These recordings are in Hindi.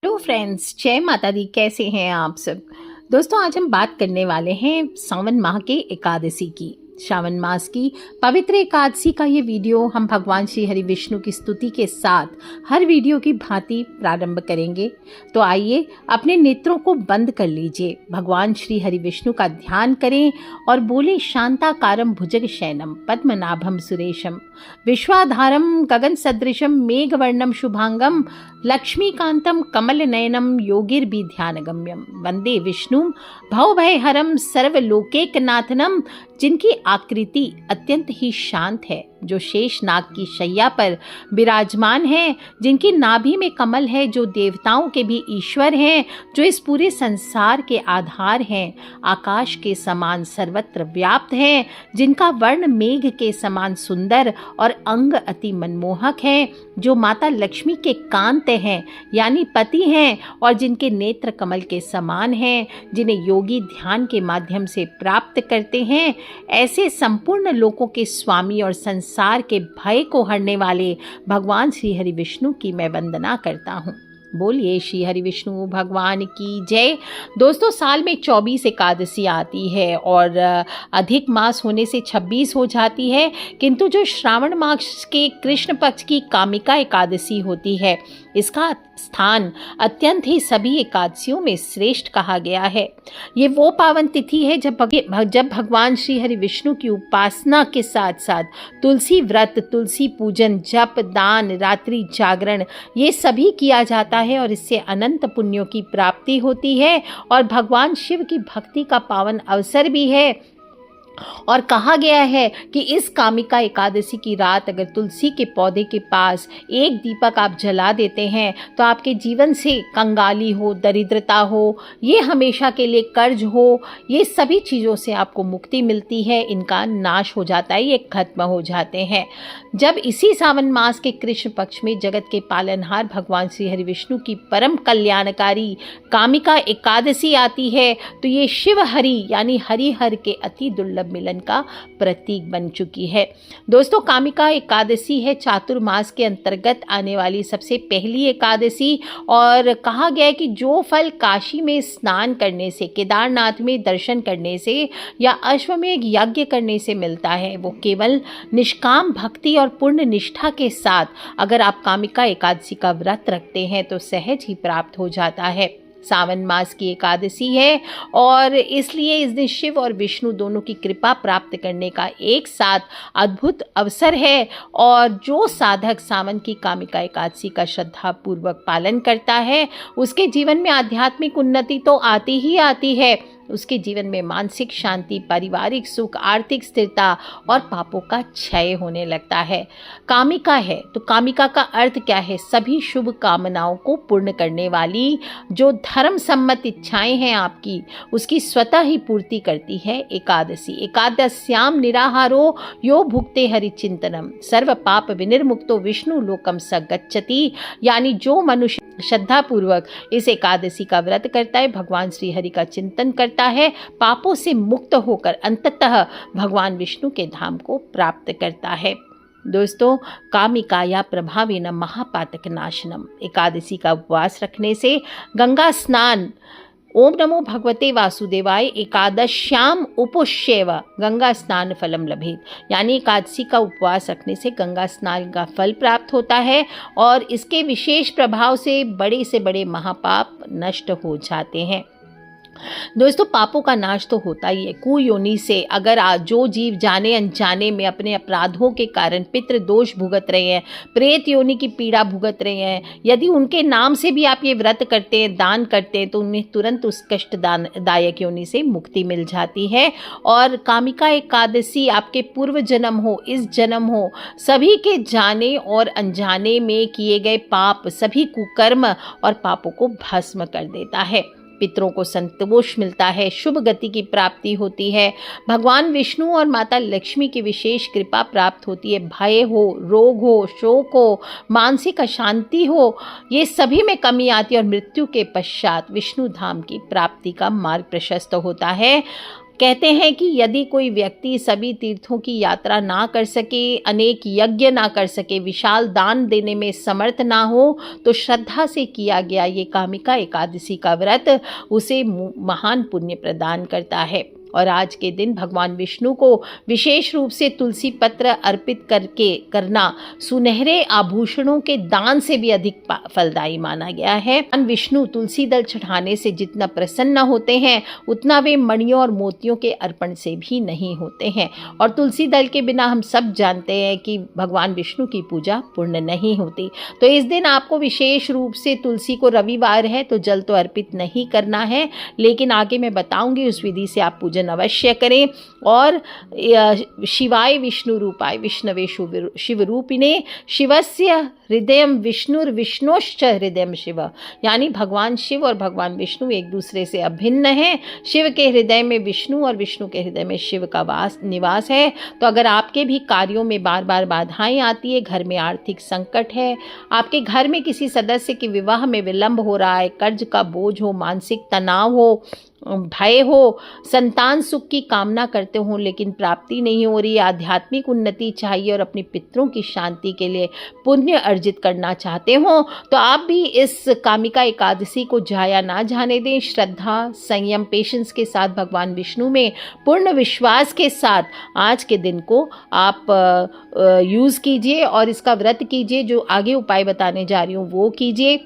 हेलो फ्रेंड्स, जय माता दी। कैसे हैं आप सब? दोस्तों, आज हम बात करने वाले हैं सावन माह के एकादशी की। श्रावण मास की पवित्र एकादशी का ये वीडियो हम भगवान श्री हरि विष्णु की स्तुति के साथ हर वीडियो की भांति प्रारंभ करेंगे। तो आइए अपने नेत्रों को बंद कर लीजिए, भगवान श्री हरि विष्णु का ध्यान करें और बोले शांताकारं भुजग शयनम पद्मनाभम सुरेशम विश्वाधारम गगन सदृशम मेघवर्णम शुभांगम लक्ष्मीकांतम कमल नयनम योगिर्भि ध्यानगम्यम वंदे विष्णु भवभयहरम सर्वलोकैकनाथनम, जिनकी आकृति अत्यंत ही शांत है, जो शेष नाग की शैया पर विराजमान है, जिनकी नाभि में कमल है, जो देवताओं के भी ईश्वर हैं, जो इस पूरे संसार के आधार हैं, आकाश के समान सर्वत्र व्याप्त हैं, जिनका वर्ण मेघ के समान सुंदर और अंग अति मनमोहक है, जो माता लक्ष्मी के कांत हैं यानी पति हैं, और जिनके नेत्र कमल के समान हैं, जिन्हें योगी ध्यान के माध्यम से प्राप्त करते हैं। ऐसे संपूर्ण लोकों के स्वामी और संसार के भय को हरने वाले भगवान श्री हरि विष्णु की मैं वंदना करता हूँ। बोलिए श्री हरि विष्णु भगवान की जय। दोस्तों, साल में 24 एकादशी आती है और अधिक मास होने से 26 हो जाती है, किंतु जो श्रावण मास के कृष्ण पक्ष की कामिका एकादशी होती है, इसका स्थान अत्यंत ही सभी एकादशियों में श्रेष्ठ कहा गया है। ये वो पावन तिथि है जब भगवान श्री हरि विष्णु की उपासना के साथ साथ तुलसी व्रत, तुलसी पूजन, जप, दान, रात्रि जागरण ये सभी किया जाता है और इससे अनंत पुण्यों की प्राप्ति होती है और भगवान शिव की भक्ति का पावन अवसर भी है। और कहा गया है कि इस कामिका एकादशी की रात अगर तुलसी के पौधे के पास एक दीपक आप जला देते हैं तो आपके जीवन से कंगाली हो, दरिद्रता हो, ये हमेशा के लिए कर्ज हो, ये सभी चीज़ों से आपको मुक्ति मिलती है, इनका नाश हो जाता है, ये खत्म हो जाते हैं। जब इसी सावन मास के कृष्ण पक्ष में जगत के पालनहार भगवान श्री हरि विष्णु की परम कल्याणकारी कामिका एकादशी आती है तो ये शिव हरि यानी हरिहर के अति दुर्लभ मिलन का प्रतीक बन चुकी है। दोस्तों, कामिका एकादशी है चातुर्मास के अंतर्गत आने वाली सबसे पहली एकादशी और कहा गया है कि जो फल काशी में स्नान करने से, केदारनाथ में दर्शन करने से या अश्वमेध यज्ञ करने से मिलता है, वो केवल निष्काम भक्ति और पूर्ण निष्ठा के साथ अगर आप कामिका एकादशी का व्रत रखते हैं तो सहज ही प्राप्त हो जाता है। सावन मास की एकादशी है और इसलिए इस दिन शिव और विष्णु दोनों की कृपा प्राप्त करने का एक साथ अद्भुत अवसर है और जो साधक सावन की कामिका एकादशी का श्रद्धापूर्वक पालन करता है उसके जीवन में आध्यात्मिक उन्नति तो आती ही आती है, उसके जीवन में मानसिक शांति, पारिवारिक सुख, आर्थिक स्थिरता और पापों का क्षय होने लगता है। कामिका है तो कामिका का अर्थ क्या है? सभी शुभ कामनाओं को पूर्ण करने वाली जो धर्म सम्मत इच्छाएं हैं आपकी, उसकी स्वतः ही पूर्ति करती है एकादशी। एकादश्याम निराहारो यो भुक्ते हरिचिंतनम सर्व पाप विनिर्मुक्तो विष्णु लोकम स गच्छति, यानी जो मनुष्य श्रद्धापूर्वक इस एकादशी का व्रत करता है, भगवान श्री हरि का चिंतन करता है, पापों से मुक्त होकर अंततः भगवान विष्णु के धाम को प्राप्त करता है। दोस्तों, कामिकाया प्रभावेन महापातक नाशनम, एकादशी का उपवास रखने से गंगा स्नान, ओम नमो भगवते वासुदेवाय एकादश्याम उपुष्येव गंगा स्नान फलम लभेत, यानी एकादशी का उपवास रखने से गंगा स्नान का फल प्राप्त होता है और इसके विशेष प्रभाव से बड़े महापाप नष्ट हो जाते हैं। दोस्तों, पापों का नाश तो होता ही है। कुयोनि से अगर जो जीव जाने अनजाने में अपने अपराधों के कारण पितृ दोष भुगत रहे हैं, प्रेत योनि की पीड़ा भुगत रहे हैं, यदि उनके नाम से भी आप ये व्रत करते हैं, दान करते हैं, तो उन्हें तुरंत उस कष्टदायक योनि से मुक्ति मिल जाती है। और कामिका एकादशी आपके पूर्व जन्म हो, इस जन्म हो, सभी के जाने और अनजाने में किए गए पाप, सभी कुकर्म और पापों को भस्म कर देता है। पितरों को संतोष मिलता है, शुभ गति की प्राप्ति होती है, भगवान विष्णु और माता लक्ष्मी की विशेष कृपा प्राप्त होती है। भय हो, रोग हो, शोक हो, मानसिक अशांति हो, ये सभी में कमी आती है और मृत्यु के पश्चात विष्णु धाम की प्राप्ति का मार्ग प्रशस्त होता है। कहते हैं कि यदि कोई व्यक्ति सभी तीर्थों की यात्रा ना कर सके, अनेक यज्ञ ना कर सके, विशाल दान देने में समर्थ ना हो, तो श्रद्धा से किया गया ये कामिका एकादशी का व्रत उसे महान पुण्य प्रदान करता है। और आज के दिन भगवान विष्णु को विशेष रूप से तुलसी पत्र अर्पित करना सुनहरे आभूषणों के दान से भी अधिक फलदायी माना गया है। भगवान विष्णु तुलसी दल चढ़ाने से जितना प्रसन्न होते हैं उतना वे मणियों और मोतियों के अर्पण से भी नहीं होते हैं। और तुलसी दल के बिना हम सब जानते हैं कि भगवान विष्णु की पूजा पूर्ण नहीं होती। तो इस दिन आपको विशेष रूप से तुलसी को, रविवार है तो जल तो अर्पित नहीं करना है, लेकिन आगे मैं बताऊंगी उस विधि से आप पूजन अवश्य करें। और शिवाय विष्णु रूपाय विष्णवे शिव रूपिणे शिवस्य हृदयम विष्णुश्च हृदयम शिव, यानी भगवान शिव और भगवान विष्णु एक दूसरे से अभिन्न हैं। शिव के हृदय में विष्णु और विष्णु के हृदय में शिव का निवास है। तो अगर आपके भी कार्यों में बार बार बाधाएं आती है, घर में आर्थिक संकट है, आपके घर में किसी सदस्य के विवाह में विलंब हो रहा है, कर्ज का बोझ हो, मानसिक तनाव हो, भय हो, संतान सुख की कामना करते हो लेकिन प्राप्ति नहीं हो रही, आध्यात्मिक उन्नति चाहिए और अपने पितरों की शांति के लिए पुण्य अर्जित करना चाहते हो, तो आप भी इस कामिका एकादशी को जाया ना जाने दें। श्रद्धा, संयम, पेशेंस के साथ भगवान विष्णु में पूर्ण विश्वास के साथ आज के दिन को आप यूज़ कीजिए और इसका व्रत कीजिए। जो आगे उपाय बताने जा रही हूँ वो कीजिए।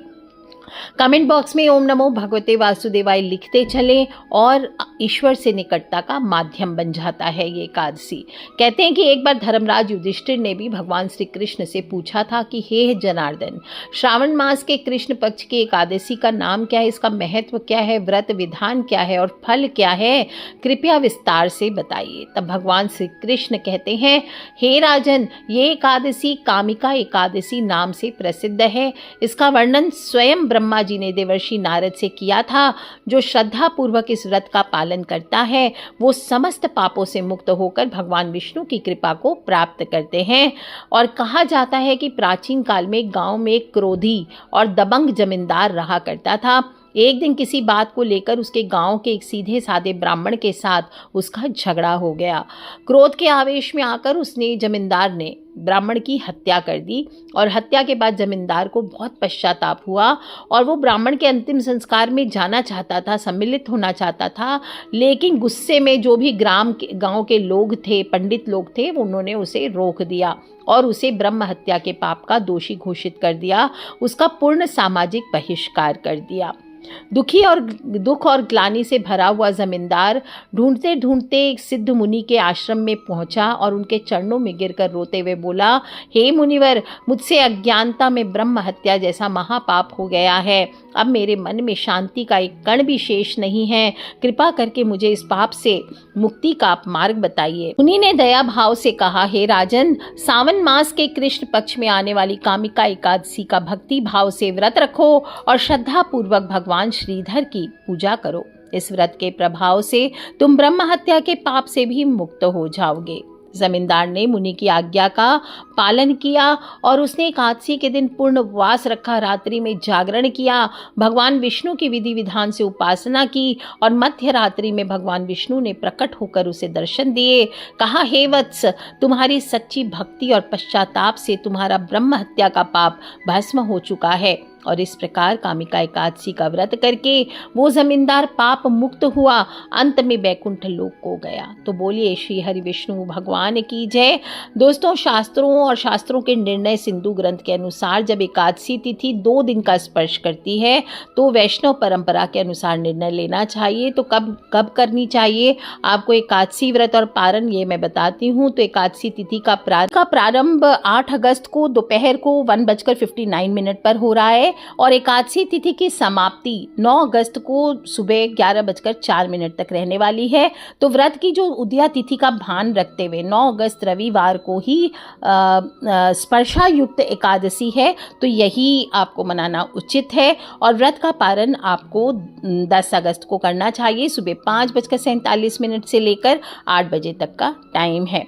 कमेंट बॉक्स में ओम नमो भगवते वासुदेवाय लिखते चलें और ईश्वर से निकटता का माध्यम बन जाता है ये एकादशी। कहते हैं कि एक बार धर्मराज युधिष्ठिर ने भी भगवान श्री कृष्ण से पूछा था कि हे जनार्दन, श्रावण मास के कृष्ण पक्ष की एकादशी का नाम क्या है, इसका महत्व क्या है, व्रत विधान क्या है और फल क्या है, कृपया विस्तार से बताइए। तब भगवान श्री कृष्ण कहते हैं, हे राजन, ये एकादशी कामिका एकादशी नाम से प्रसिद्ध है। इसका वर्णन स्वयं ब्रह्मा जी ने देवर्षि नारद से किया था। जो श्रद्धा पूर्वक इस व्रत का पालन करता है वो समस्त पापों से मुक्त होकर भगवान विष्णु की कृपा को प्राप्त करते हैं। और कहा जाता है कि प्राचीन काल में गांव में एक क्रोधी और दबंग जमींदार रहा करता था। एक दिन किसी बात को लेकर उसके गांव के एक सीधे साधे ब्राह्मण के साथ उसका झगड़ा हो गया। क्रोध के आवेश में आकर उसने जमींदार ने ब्राह्मण की हत्या कर दी और हत्या के बाद जमींदार को बहुत पश्चाताप हुआ और वो ब्राह्मण के अंतिम संस्कार में जाना चाहता था, सम्मिलित होना चाहता था, लेकिन गुस्से में जो भी गांव के लोग थे, पंडित लोग थे, उन्होंने उसे रोक दिया और उसे ब्रह्म हत्या के पाप का दोषी घोषित कर दिया, उसका पूर्ण सामाजिक बहिष्कार कर दिया। दुख और ग्लानि से भरा हुआ जमींदार ढूंढते ढूंढते एक सिद्ध मुनि के आश्रम में पहुंचा और उनके चरणों में गिरकर रोते हुए बोला, हे मुनिवर, मुझसे अज्ञानता में ब्रह्म हत्या जैसा महापाप हो गया है। अब मेरे मन में शांति का एक कण भी शेष नहीं है। कृपा करके मुझे इस पाप से मुक्ति का आप मार्ग बताइए। मुनि ने दया भाव से कहा, हे राजन, सावन मास के कृष्ण पक्ष में आने वाली कामिका एकादशी का भक्ति भाव से व्रत रखो और श्रद्धा पूर्वक भगवान श्रीधर की पूजा करो। इस व्रत के प्रभाव से तुम ब्रह्म हत्या के पाप से भी मुक्त हो जाओगे। जमींदार ने मुनि की आज्ञा का पालन किया और उसने एकादशी के दिन पूर्ण उपवास रखा, रात्रि में जागरण किया, भगवान विष्णु की विधि विधान से उपासना की और मध्य रात्रि में भगवान विष्णु ने प्रकट होकर उसे दर्शन दिए। कहा, हे वत्स, तुम्हारी सच्ची भक्ति और पश्चाताप से तुम्हारा ब्रह्म हत्या का पाप भस्म हो चुका है। और इस प्रकार कामिका एकादशी का व्रत करके वो जमींदार पाप मुक्त हुआ, अंत में बैकुंठ लोक को गया। तो बोलिए श्री हरि विष्णु भगवान की जय। दोस्तों, शास्त्रों के निर्णय सिंधु ग्रंथ के अनुसार जब एकादशी तिथि 2 दिन का स्पर्श करती है तो वैष्णव परंपरा के अनुसार निर्णय लेना चाहिए। तो कब करनी चाहिए आपको एकादशी व्रत और पारण, ये मैं बताती हूँ। तो एकादशी तिथि का प्रारंभ 8 अगस्त को दोपहर को 1:59 पर हो रहा है और एकादशी तिथि की समाप्ति 9 अगस्त को सुबह 11:04 तक रहने वाली है। तो व्रत की जो उदया तिथि का भान रखते हुए 9 अगस्त रविवार को ही स्पर्शा युक्त एकादशी है, तो यही आपको मनाना उचित है। और व्रत का पारण आपको 10 अगस्त को करना चाहिए। सुबह 5:47 से लेकर 8 बजे तक का टाइम है।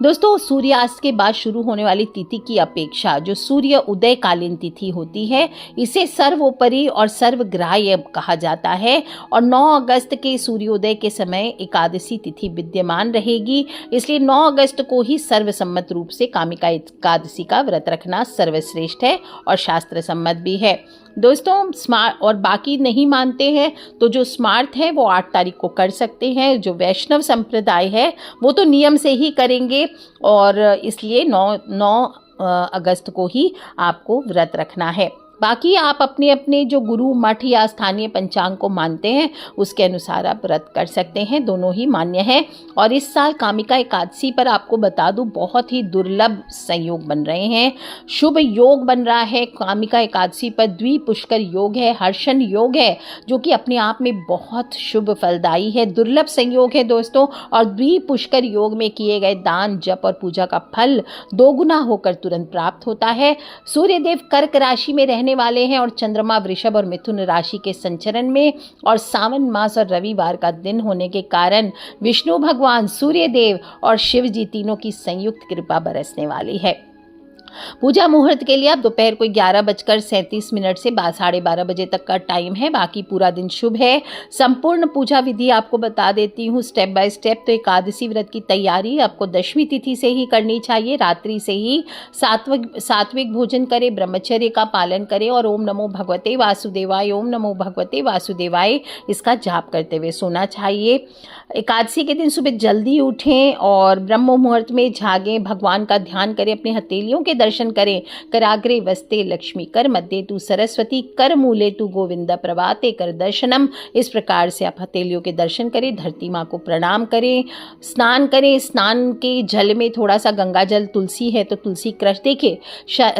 दोस्तों, सूर्यास्त के बाद शुरू होने वाली तिथि की अपेक्षा जो सूर्य उदय कालीन तिथि होती है, इसे सर्वोपरि और सर्वग्राह्य कहा जाता है और 9 अगस्त के सूर्योदय के समय एकादशी तिथि विद्यमान रहेगी। इसलिए 9 अगस्त को ही सर्वसम्मत रूप से कामिका एकादशी का व्रत रखना सर्वश्रेष्ठ है और शास्त्र सम्मत भी है। दोस्तों, स्मार्ट और बाकी नहीं मानते हैं तो जो स्मार्ट है वो 8 तारीख को कर सकते हैं। जो वैष्णव संप्रदाय है वो तो नियम से ही करेंगे और इसलिए 9 अगस्त को ही आपको व्रत रखना है। बाकी आप अपने अपने जो गुरु मठ या स्थानीय पंचांग को मानते हैं उसके अनुसार आप व्रत कर सकते हैं, दोनों ही मान्य है। और इस साल कामिका एकादशी पर आपको बता दूं बहुत ही दुर्लभ संयोग बन रहे हैं, शुभ योग बन रहा है। कामिका एकादशी पर द्विपुष्कर योग है, हर्षण योग है, जो कि अपने आप में बहुत शुभ फलदायी है, दुर्लभ संयोग है दोस्तों। और द्विपुष्कर योग में किए गए दान, जप और पूजा का फल 2 गुना होकर तुरंत प्राप्त होता है। सूर्यदेव कर्क राशि में रहने वाले हैं और चंद्रमा वृषभ और मिथुन राशि के संचरण में, और सावन मास और रविवार का दिन होने के कारण विष्णु भगवान, सूर्य देव और शिव जी तीनों की संयुक्त कृपा बरसने वाली है। पूजा मुहूर्त के लिए आप दोपहर को 11:37 से 12:30 बजे तक का टाइम है, बाकी पूरा दिन शुभ है। संपूर्ण पूजा विधि आपको बता देती हूँ स्टेप बाय स्टेप। तो एकादशी व्रत की तैयारी आपको दशमी तिथि से ही करनी चाहिए, रात्रि से ही सात्विक भोजन करें, ब्रह्मचर्य का पालन करें और ओम नमो भगवते वासुदेवाय, ओम नमो भगवते वासुदेवाय इसका जाप करते हुए सोना चाहिए। एकादशी के दिन सुबह जल्दी उठें और ब्रह्म मुहूर्त में जागें, भगवान का ध्यान करें, अपने हथेलियों के दर्शन करें। कराग्रे वस्ते लक्ष्मी, कर मध्य तू सरस्वती, कर मूले तू गोविंद प्रभाते कर दर्शनम। इस प्रकार से आप हथेलियों के दर्शन करें, धरती माँ को प्रणाम करें, स्नान करें। स्नान के जल में थोड़ा सा गंगा जल, तुलसी है तो तुलसी क्रश। देखिए,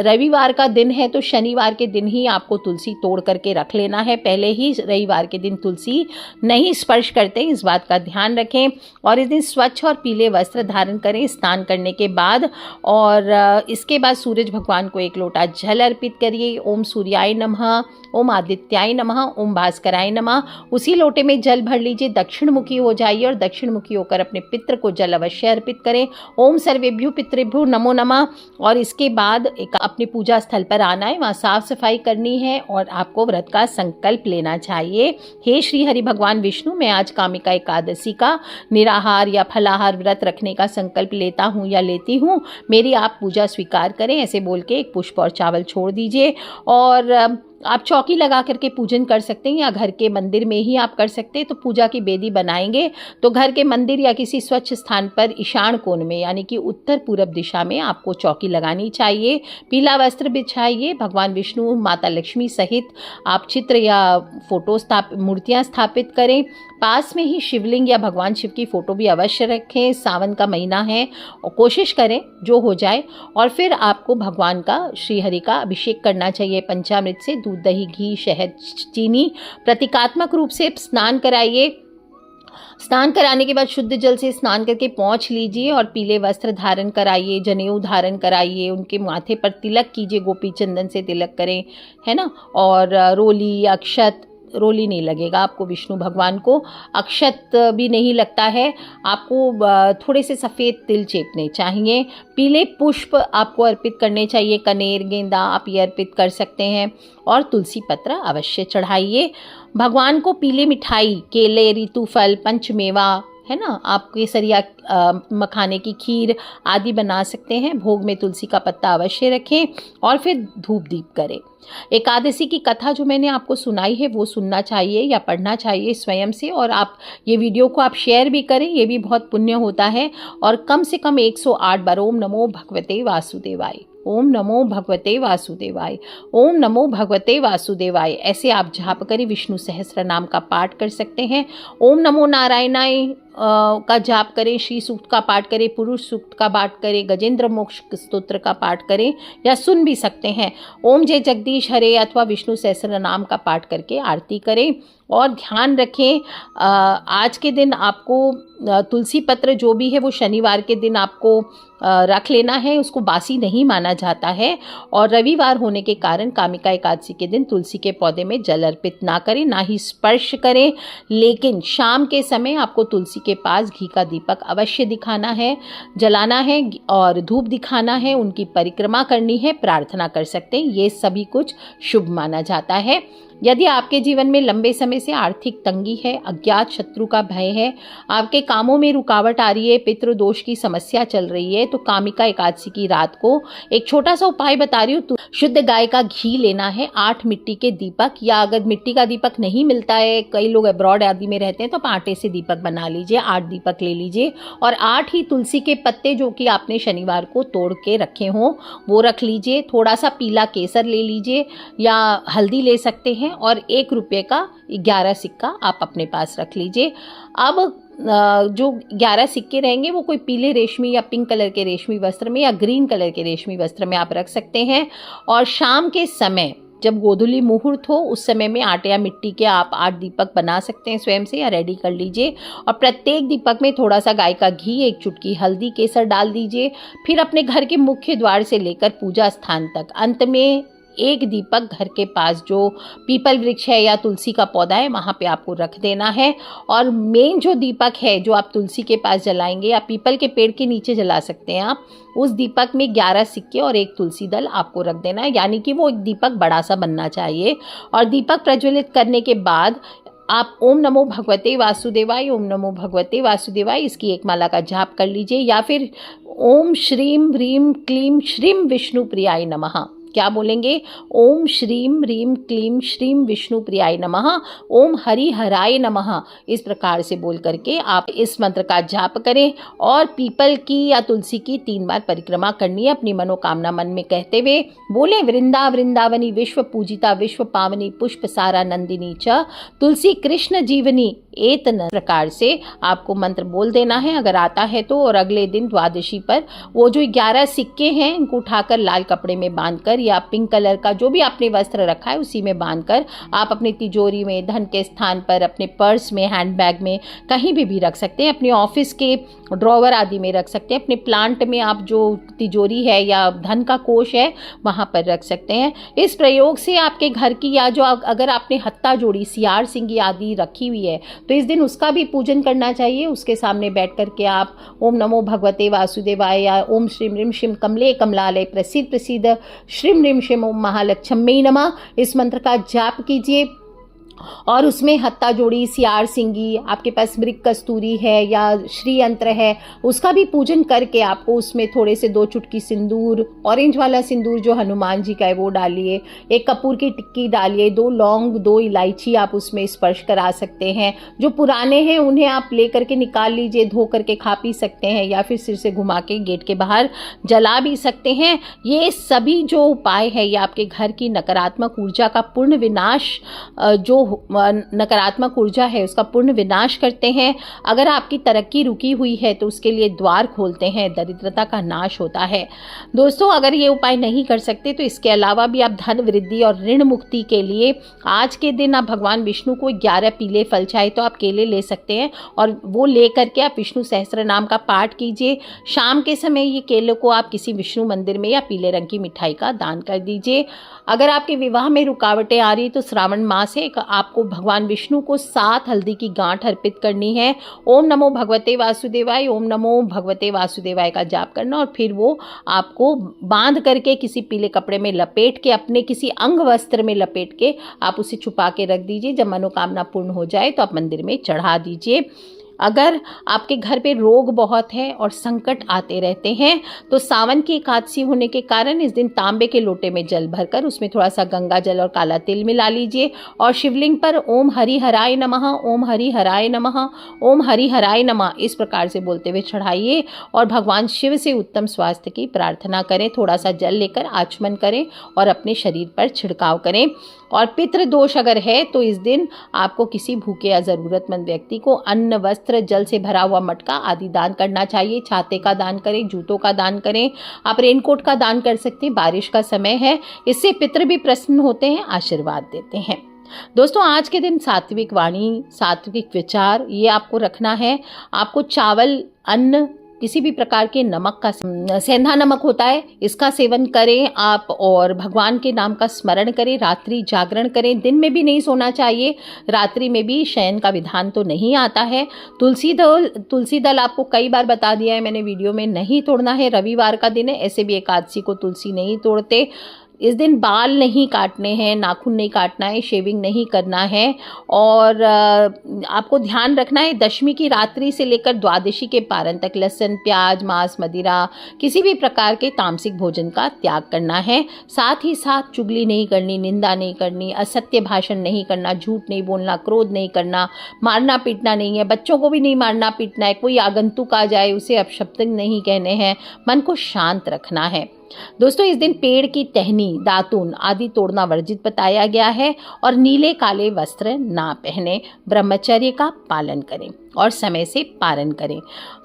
रविवार का दिन है तो शनिवार के दिन ही आपको तुलसी तोड़ करके रख लेना है, पहले ही रविवार के दिन तुलसी नहीं स्पर्श करते, इस बात का ध्यान रखें। और इस दिन स्वच्छ और पीले वस्त्र धारण करें स्नान करने के बाद, और इसके बाद सूरज भगवान को 1 लोटा जल अर्पित करिए। ओम सूर्याय नमः, ओम आदित्याय नमः, ओम भास्कराय नमः। उसी लोटे में जल भर लीजिए, दक्षिण मुखी हो जाइए और दक्षिण मुखी होकर अपने पितृ को जल अवश्य अर्पित करें। ओम सर्वेभ्यो पितृभ्यो नमो नमः। और इसके बाद अपने पूजा स्थल पर आना है, वहाँ साफ सफाई करनी है और आपको व्रत का संकल्प लेना चाहिए। हे श्री हरि भगवान विष्णु, मैं आज कामिका एकादशी का निराहार या फलाहार व्रत रखने का संकल्प लेता हूँ या लेती हूँ, मेरी आप पूजा स्वीकार करें, ऐसे बोल के 1 पुष्प और चावल छोड़ दीजिए। और आप चौकी लगा करके पूजन कर सकते हैं या घर के मंदिर में ही आप कर सकते हैं। तो पूजा की बेदी बनाएंगे तो घर के मंदिर या किसी स्वच्छ स्थान पर ईशान कोण में, यानी कि उत्तर पूरब दिशा में आपको चौकी लगानी चाहिए। पीला वस्त्र बिछाइए, भगवान विष्णु, माता लक्ष्मी सहित आप चित्र या फोटो मूर्तियाँ स्थापित करें। पास में ही शिवलिंग या भगवान शिव की फोटो भी अवश्य रखें। सावन का महीना है और कोशिश करें जो हो जाए। और फिर आपको भगवान का, श्री हरि का अभिषेक करना चाहिए पंचामृत से, दूध, दही, घी, शहद, चीनी। प्रतीकात्मक रूप से स्नान कराइए। स्नान कराने के बाद शुद्ध जल से स्नान करके पोंछ लीजिए और पीले वस्त्र धारण कराइए, जनेऊ धारण कराइए, उनके माथे पर तिलक कीजिए, गोपी चंदन से तिलक करें, है ना। और रोली, अक्षत, रोली नहीं लगेगा आपको, विष्णु भगवान को अक्षत भी नहीं लगता है आपको, थोड़े से सफ़ेद तिल चेपने चाहिए। पीले पुष्प आपको अर्पित करने चाहिए, कनेर, गेंदा आप ये अर्पित कर सकते हैं। और तुलसी पत्र अवश्य चढ़ाइए। भगवान को पीले मिठाई, केले, ऋतु फल, पंचमेवा, है ना, आप केसरिया, मखाने की खीर आदि बना सकते हैं। भोग में तुलसी का पत्ता अवश्य रखें और फिर धूप दीप करें। एकादशी की कथा जो मैंने आपको सुनाई है वो सुनना चाहिए या पढ़ना चाहिए स्वयं से, और आप ये वीडियो को आप शेयर भी करें, ये भी बहुत पुण्य होता है। और कम से कम 108 बार ओम नमो भगवते वासुदेवाय, ओम नमो भगवते वासुदेवाय, ओम नमो भगवते वासुदेवाय, ऐसे आप जाप करें। विष्णु सहस्त्र नाम का पाठ कर सकते हैं। ओम नमो नारायणाय का जाप करें, श्री सूक्त का पाठ करें, पुरुष सूक्त का पाठ करें, गजेंद्र मोक्ष स्तोत्र का पाठ करें या सुन भी सकते हैं। ओम जय जगदीश हरे अथवा विष्णु सहस्त्र नाम का पाठ करके आरती करें। और ध्यान रखें, आज के दिन आपको तुलसी पत्र जो भी है वो शनिवार के दिन आपको रख लेना है, उसको बासी नहीं माना जाता है। और रविवार होने के कारण कामिका एकादशी के दिन तुलसी के पौधे में जल अर्पित ना करें, ना ही स्पर्श करें। लेकिन शाम के समय आपको तुलसी के पास घी का दीपक अवश्य दिखाना है, जलाना है और धूप दिखाना है, उनकी परिक्रमा करनी है, प्रार्थना कर सकते हैं। ये सभी कुछ शुभ माना जाता है। यदि आपके जीवन में लंबे समय से आर्थिक तंगी है, अज्ञात शत्रु का भय है, आपके कामों में रुकावट आ रही है, पितृदोष की समस्या चल रही है, तो कामिका एकादशी की रात को एक छोटा सा उपाय बता रही हूँ। तो शुद्ध गाय का घी लेना है, 8 मिट्टी के दीपक, या अगर मिट्टी का दीपक नहीं मिलता है, कई लोग अब्रॉड आदि में रहते हैं, तो आप आटे से दीपक बना लीजिए, 8 दीपक ले लीजिए और 8 ही तुलसी के पत्ते जो कि आपने शनिवार को तोड़ के रखे हों वो रख लीजिए। थोड़ा सा पीला केसर ले लीजिए या हल्दी ले सकते हैं और 1 रुपये का 11 सिक्का आप अपने पास रख लीजिए। अब जो 11 सिक्के रहेंगे वो कोई पीले रेशमी या पिंक कलर के रेशमी वस्त्र में या ग्रीन कलर के रेशमी वस्त्र में आप रख सकते हैं। और शाम के समय जब गोधूली मुहूर्त हो उस समय में आटे या मिट्टी के आप 8 दीपक बना सकते हैं स्वयं से, या रेडी कर लीजिए। और प्रत्येक दीपक में थोड़ा सा गाय का घी, 1 चुटकी हल्दी, केसर डाल दीजिए। फिर अपने घर के मुख्य द्वार से लेकर पूजा स्थान तक अंत में 1 दीपक घर के पास जो पीपल वृक्ष है या तुलसी का पौधा है वहाँ पे आपको रख देना है। और मेन जो दीपक है जो आप तुलसी के पास जलाएंगे या पीपल के पेड़ के नीचे जला सकते हैं आप, उस दीपक में 11 सिक्के और 1 तुलसी दल आपको रख देना है, यानी कि वो एक दीपक बड़ा सा बनना चाहिए। और दीपक प्रज्वलित करने के बाद आप ओम नमो भगवते वासुदेवाय, ओम नमो भगवते वासुदेवाय इसकी एक माला का जाप कर लीजिए, या फिर ओम श्रीम ह्रीम क्लीम श्रीम विष्णु प्रियाय नमः। क्या बोलेंगे? ओम श्रीम ह्रीम क्लीम श्रीम विष्णु प्रियाय नमः, ओम हरि हराय नमः। इस प्रकार से बोल करके आप इस मंत्र का जाप करें और पीपल की या तुलसी की 3 बार परिक्रमा करनी है अपनी मनोकामना मन में कहते हुए। बोले वृंदावनी विश्व पूजिता विश्व पावनी पुष्प सारा नंदिनी च तुलसी कृष्ण जीवनी एतन। प्रकार से आपको मंत्र बोल देना है अगर आता है तो। और अगले दिन द्वादशी पर वो जो 11 सिक्के हैं इनको उठाकर लाल कपड़े में बांधकर या पिंक कलर का जो भी आपने वस्त्र रखा है उसी में बांधकर आप अपनी तिजोरी में, धन के स्थान पर, अपने पर्स में, हैंडबैग में, कहीं भी रख सकते हैं। अपने ऑफिस के ड्रॉवर आदि में रख सकते हैं। अपने प्लांट में आप जो तिजोरी है या धन का कोष है वहाँ पर रख सकते हैं। इस प्रयोग से आपके घर की या जो अगर आपने हत्ता जोड़ी, सियार सिंगी आदि रखी हुई है तो इस दिन उसका भी पूजन करना चाहिए। उसके सामने बैठ करके आप ओम नमो भगवते वासुदेवाय या ओम श्रीम ह्रीम श्रीम कमले कमलालय प्रसिद्ध प्रसिद्ध श्रीम ह्रीम श्रीम ओम महालक्ष्मी नमः इस मंत्र का जाप कीजिए। और उसमें हत्ता जोड़ी, सियार सिंगी, आपके पास मृग कस्तूरी है या श्री यंत्र है उसका भी पूजन करके आपको उसमें थोड़े से 2 चुटकी सिंदूर, ऑरेंज वाला सिंदूर जो हनुमान जी का है वो डालिए, 1 कपूर की टिक्की डालिए, 2 लौंग, 2 इलायची आप उसमें स्पर्श करा सकते हैं। जो पुराने हैं उन्हें आप ले करके निकाल लीजिए, धो करके खा पी सकते हैं या फिर सिर से घुमा के गेट के बाहर जला भी सकते हैं। ये सभी जो उपाय है ये आपके घर की नकारात्मक ऊर्जा का पूर्ण विनाश, जो नकारात्मक ऊर्जा है उसका पूर्ण विनाश करते हैं। अगर आपकी तरक्की रुकी हुई है तो उसके लिए द्वार खोलते हैं, दरिद्रता का नाश होता है। दोस्तों अगर ये उपाय नहीं कर सकते तो इसके अलावा भी आप धन वृद्धि और ऋण मुक्ति के लिए आज के दिन आप भगवान विष्णु को 11 पीले फल, चाहे तो आप केले ले सकते हैं और वो ले करके आप विष्णु सहस्त्र नाम का पाठ कीजिए। शाम के समय ये केले को आप किसी विष्णु मंदिर में या पीले रंग की मिठाई का दान कर दीजिए। अगर आपके विवाह में रुकावटें आ रही तो श्रावण मास है, आपको भगवान विष्णु को 7 हल्दी की गांठ अर्पित करनी है। ओम नमो भगवते वासुदेवाय, ओम नमो भगवते वासुदेवाय का जाप करना और फिर वो आपको बांध करके किसी पीले कपड़े में लपेट के, अपने किसी अंग वस्त्र में लपेट के आप उसे छुपा के रख दीजिए। जब मनोकामना पूर्ण हो जाए तो आप मंदिर में चढ़ा दीजिए। अगर आपके घर पे रोग बहुत है और संकट आते रहते हैं तो सावन की एकादशी होने के कारण इस दिन तांबे के लोटे में जल भरकर उसमें थोड़ा सा गंगा जल और काला तिल मिला लीजिए और शिवलिंग पर ओम हरि हराय नमः, ओम हरि हराय नमः, ओम हरि हराय नमः इस प्रकार से बोलते हुए चढ़ाइए और भगवान शिव से उत्तम स्वास्थ्य की प्रार्थना करें। थोड़ा सा जल लेकर आचमन करें और अपने शरीर पर छिड़काव करें। और पितृ दोष अगर है तो इस दिन आपको किसी भूखे या ज़रूरतमंद व्यक्ति को अन्न, वस्त्र, जल से भरा हुआ मटका आदि दान करना चाहिए। छाते का दान करें, जूतों का दान करें, आप रेनकोट का दान कर सकते हैं, बारिश का समय है, इससे पितृ भी प्रसन्न होते हैं, आशीर्वाद देते हैं। दोस्तों आज के दिन सात्विक वाणी, सात्विक विचार ये आपको रखना है। आपको चावल, अन्न, किसी भी प्रकार के नमक का, सेंधा नमक होता है, इसका सेवन करें आप और भगवान के नाम का स्मरण करें, रात्रि जागरण करें। दिन में भी नहीं सोना चाहिए, रात्रि में भी शयन का विधान तो नहीं आता है। तुलसी दल आपको कई बार बता दिया है मैंने वीडियो में, नहीं तोड़ना है। रविवार का दिन है, ऐसे भी एकादशी को तुलसी नहीं तोड़ते। इस दिन बाल नहीं काटने हैं, नाखून नहीं काटना है, शेविंग नहीं करना है। और आपको ध्यान रखना है दशमी की रात्रि से लेकर द्वादशी के पारण तक लहसुन, प्याज, मांस, मदिरा, किसी भी प्रकार के तामसिक भोजन का त्याग करना है। साथ ही साथ चुगली नहीं करनी, निंदा नहीं करनी, असत्य भाषण नहीं करना, झूठ नहीं बोलना, क्रोध नहीं करना, मारना पीटना नहीं है, बच्चों को भी नहीं मारना पीटना है। कोई आगंतुक आ जाए उसे अपशब्द नहीं कहने हैं, मन को शांत रखना है। दोस्तों इस दिन पेड़ की टहनी, दातून आदि तोड़ना वर्जित बताया गया है और नीले काले वस्त्र ना पहने, ब्रह्मचर्य का पालन करें और समय से पारण करें।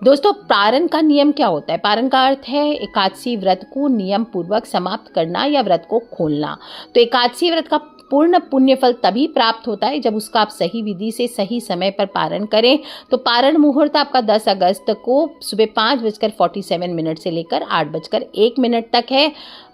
दोस्तों पारण का नियम क्या होता है? पारण का अर्थ है एकादशी व्रत को नियम पूर्वक समाप्त करना या व्रत को खोलना। तो एकादशी व्रत का पूर्ण पुण्य फल तभी प्राप्त होता है जब उसका आप सही विधि से सही समय पर पारण करें। तो पारण मुहूर्त आपका 10 अगस्त को सुबह 5:47 से लेकर 8:01 तक है।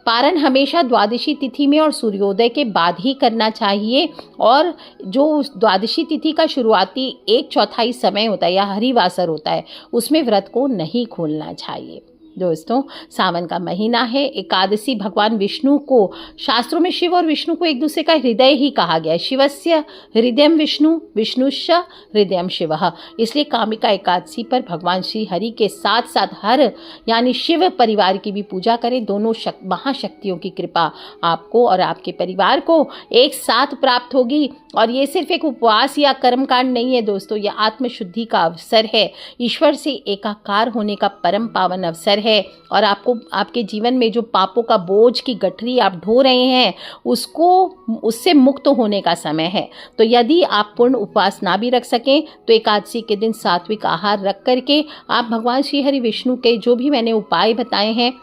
पारण हमेशा द्वादशी तिथि में और सूर्योदय के बाद ही करना चाहिए। और जो द्वादशी तिथि का शुरुआती 1/4 समय होता है या हरिवासर होता है, उसमें व्रत को नहीं खोलना चाहिए। दोस्तों सावन का महीना है, एकादशी भगवान विष्णु को, शास्त्रों में शिव और विष्णु को एक दूसरे का हृदय ही कहा गया है। शिवस्य हृदयम विष्णु, विष्णुश्च हृदयम शिवः। इसलिए कामिका एकादशी पर भगवान श्री हरि के साथ साथ हर यानी शिव परिवार की भी पूजा करें। दोनों महाशक्तियों की कृपा आपको और आपके परिवार को एक साथ प्राप्त होगी। और ये सिर्फ एक उपवास या कर्मकांड नहीं है दोस्तों, यह आत्मशुद्धि का अवसर है, ईश्वर से एकाकार होने का परम पावन अवसर है। और आपको आपके जीवन में जो पापों का बोझ की गठरी आप ढो रहे हैं उससे मुक्त होने का समय है। तो यदि आप पूर्ण उपवास ना भी रख सकें तो एकादशी के दिन सात्विक आहार रख करके आप भगवान श्री हरि विष्णु के जो भी मैंने उपाय बताए हैं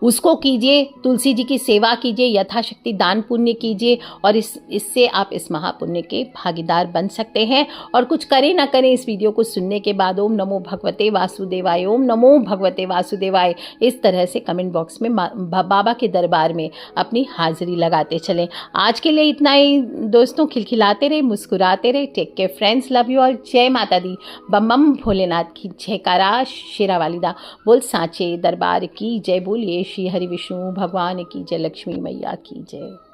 उसको कीजिए। तुलसी जी की सेवा कीजिए, यथाशक्ति दान पुण्य कीजिए और इससे आप इस महापुण्य के भागीदार बन सकते हैं। और कुछ करें ना करें, इस वीडियो को सुनने के बाद ओम नमो भगवते वासुदेवाय, ओम नमो भगवते वासुदेवाय इस तरह से कमेंट बॉक्स में बाबा के दरबार में अपनी हाजिरी लगाते चलें। आज के लिए इतना ही दोस्तों, खिलखिलाते रहे, मुस्कुराते रहे। Take care friends, love you all. Jai Mata दी, बम बम भोलेनाथ की जयकारा, शेरा वालिदा बोल, सांचे दरबार की जय। बोलिए श्री हरि विष्णु भगवान की जय, लक्ष्मी मैया की जय।